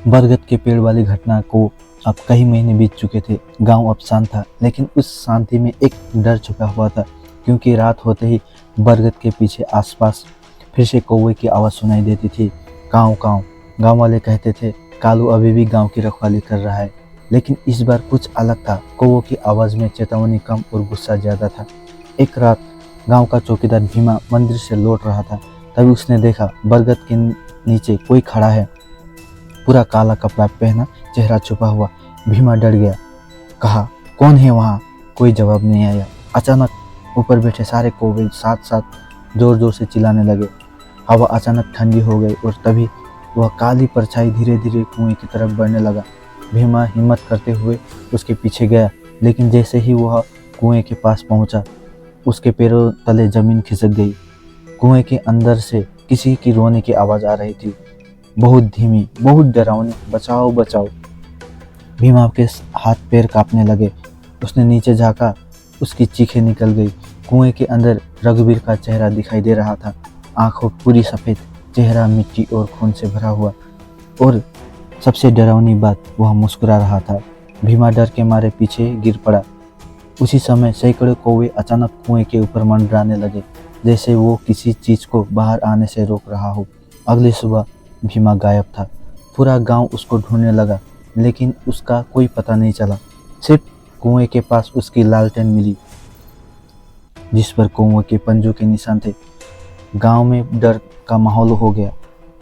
बरगद के पेड़ वाली घटना को अब कई महीने बीत चुके थे। गांव अब शांत था, लेकिन उस शांति में एक डर छुपा हुआ था, क्योंकि रात होते ही बरगद के पीछे आसपास फिर से कौवे की आवाज़ सुनाई देती थी। काँव काँव। गांव वाले कहते थे कालू अभी भी गांव की रखवाली कर रहा है, लेकिन इस बार कुछ अलग था। कौवों की आवाज़ में चेतावनी कम और गुस्सा ज़्यादा था। एक रात गांव का चौकीदार भीमा मंदिर से लौट रहा था, तभी उसने देखा बरगद के नीचे कोई खड़ा है, पूरा काला कपड़ा पहना, चेहरा छुपा हुआ। भीमा डर गया, कहा कौन है वहाँ? कोई जवाब नहीं आया। अचानक ऊपर बैठे सारे कौवे साथ साथ जोर जोर से चिल्लाने लगे। हवा अचानक ठंडी हो गई और तभी वह काली परछाई धीरे धीरे कुएं की तरफ बढ़ने लगा। भीमा हिम्मत करते हुए उसके पीछे गया, लेकिन जैसे ही वह कुएं के पास पहुंचा, उसके पैरों तले जमीन खिसक गई। कुएं के अंदर से किसी की रोने की आवाज़ आ रही थी, बहुत धीमी, बहुत डरावनी, बचाओ बचाओ। भीमा के हाथ पैर कांपने लगे। उसने नीचे झांका, उसकी चीखें निकल गई। कुएं के अंदर रघुवीर का चेहरा दिखाई दे रहा था, आंखों पूरी सफ़ेद, चेहरा मिट्टी और खून से भरा हुआ, और सबसे डरावनी बात, वह मुस्कुरा रहा था। भीमा डर के मारे पीछे गिर पड़ा। उसी समय सैकड़ों कौवे अचानक कुएं के ऊपर मंडराने लगे, जैसे वो किसी चीज़ को बाहर आने से रोक रहा हो। अगली सुबह भीमा गायब था। पूरा गांव उसको ढूंढने लगा, लेकिन उसका कोई पता नहीं चला। सिर्फ कुएं के पास उसकी लालटेन मिली, जिस पर कौवों के पंजों के निशान थे। गांव में डर का माहौल हो गया।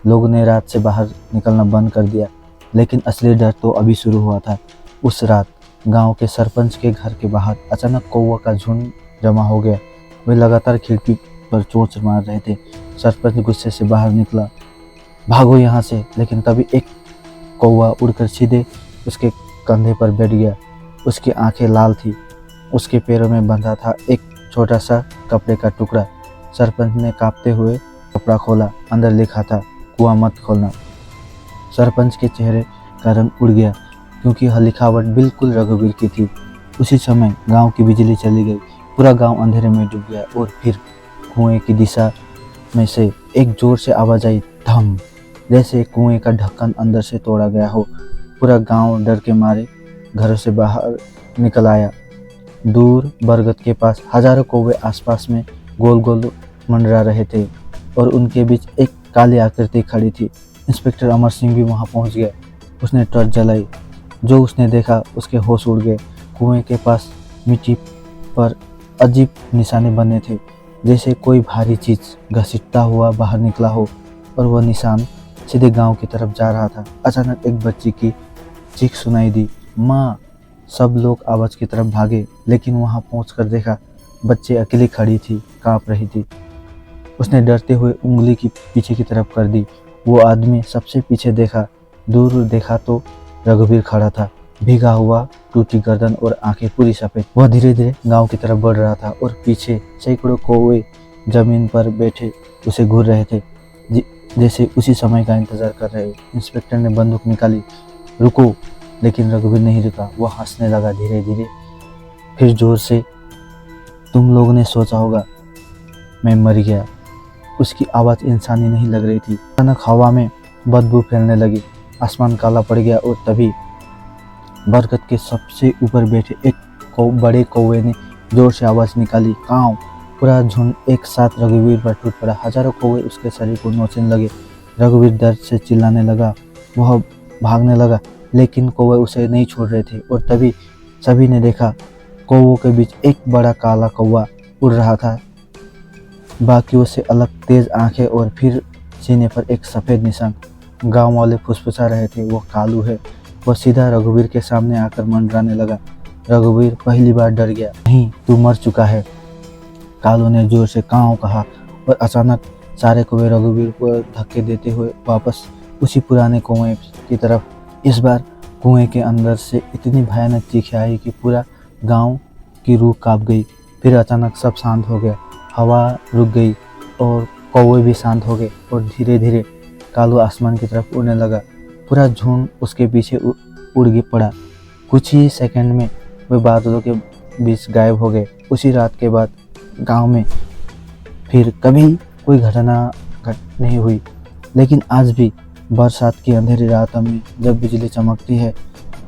लोगों ने रात से बाहर निकलना बंद कर दिया, लेकिन असली डर तो अभी शुरू हुआ था। उस रात गांव के सरपंच के घर के बाहर अचानक कौवा का झुंड जमा हो गया। वे लगातार खिड़की पर चोंच मार रहे थे। सरपंच गुस्से से बाहर निकला, भागो यहाँ से, लेकिन तभी एक कौवा उड़कर सीधे उसके कंधे पर बैठ गया। उसकी आंखें लाल थी, उसके पैरों में बंधा था एक छोटा सा कपड़े का टुकड़ा। सरपंच ने कांपते हुए कपड़ा खोला, अंदर लिखा था, कुआं मत खोलना। सरपंच के चेहरे का रंग उड़ गया, क्योंकि यह लिखावट बिल्कुल रघुवीर की थी। उसी समय गांव की बिजली चली गई। पूरा गांव अंधेरे में डूब गया, और फिर कुएं की दिशा में से एक जोर से आवाज आई, धम, जैसे कुएं का ढक्कन अंदर से तोड़ा गया हो। पूरा गांव डर के मारे घरों से बाहर निकल आया। दूर बरगद के पास हजारों कौवे आसपास में गोल गोल मंडरा रहे थे, और उनके बीच एक काली आकृति खड़ी थी। इंस्पेक्टर अमर सिंह भी वहां पहुंच गया। उसने टॉर्च जलाई। जो उसने देखा, उसके होश उड़ गए। कुएं के पास मिट्टी पर अजीब निशाने बने थे, जैसे कोई भारी चीज घसीटता हुआ बाहर निकला हो, और वह निशान सीधे गांव की तरफ जा रहा था। अचानक एक बच्ची की चीख सुनाई दी, माँ! सब लोग आवाज की तरफ भागे, लेकिन वहां पहुंचकर देखा बच्ची अकेली खड़ी थी, कांप रही थी। उसने डरते हुए उंगली की पीछे की तरफ कर दी। वो आदमी सबसे पीछे देखा। दूर देखा तो रघुवीर खड़ा था, भीगा हुआ, टूटी गर्दन और आंखें पूरी सफेद। वह धीरे धीरे गांव की तरफ बढ़ रहा था, और पीछे सैकड़ों कौवे जमीन पर बैठे उसे घूर रहे थे, जैसे उसी समय का इंतजार कर रहे। इंस्पेक्टर ने बंदूक निकाली, रुको, लेकिन रघुवीर नहीं रुका। वह हंसने लगा धीरे धीरे, फिर जोर से, तुम लोगों ने सोचा होगा मैं मर गया। उसकी आवाज़ इंसानी नहीं लग रही थी। अचानक हवा में बदबू फैलने लगी, आसमान काला पड़ गया, और तभी बरगद के सबसे ऊपर बैठे एक बड़े कौवे ने जोर से आवाज़ निकाली, काँव। पूरा झुंड एक साथ रघुवीर पर टूट पड़ा। हजारों कौवे उसके शरीर को नोचने लगे। रघुवीर दर्द से चिल्लाने लगा। वह भागने लगा, लेकिन कौवे उसे नहीं छोड़ रहे थे। और तभी सभी ने देखा, कौवों के बीच एक बड़ा काला कौवा उड़ रहा था, बाकियों से अलग, तेज आंखें, और फिर सीने पर एक सफ़ेद निशान। गांव वाले फुसफुसा रहे थे, वो कालू है। वह सीधा रघुवीर के सामने आकर मंडराने लगा। रघुवीर पहली बार डर गया। नहीं, तू मर चुका है, कालू ने जोर से काँव कहा, और अचानक सारे कौवे रघुवीर को धक्के देते हुए वापस उसी पुराने कुएं की तरफ। इस बार कुएं के अंदर से इतनी भयानक चीखें आई कि पूरा गांव की रूह कांप गई। फिर अचानक सब शांत हो गया, हवा रुक गई और कौवे भी शांत हो गए, और धीरे धीरे कालू आसमान की तरफ उड़ने लगा। पूरा झुंड उसके पीछे उड़ के पड़ा। कुछ ही सेकंड में वे बादलों के बीच गायब हो गए। उसी रात के बाद गांव में फिर कभी कोई घटना नहीं हुई, लेकिन आज भी बरसात की अंधेरी रात में जब बिजली चमकती है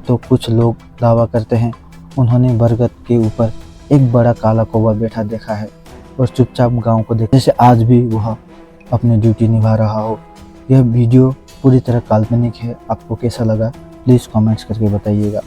तो कुछ लोग दावा करते हैं उन्होंने बरगद के ऊपर एक बड़ा काला कौवा बैठा देखा है और चुपचाप गांव को देखा जैसे आज भी वह अपनी ड्यूटी निभा रहा हो। यह वीडियो पूरी तरह काल्पनिक है। आपको कैसा लगा प्लीज़ कमेंट्स करके बताइएगा।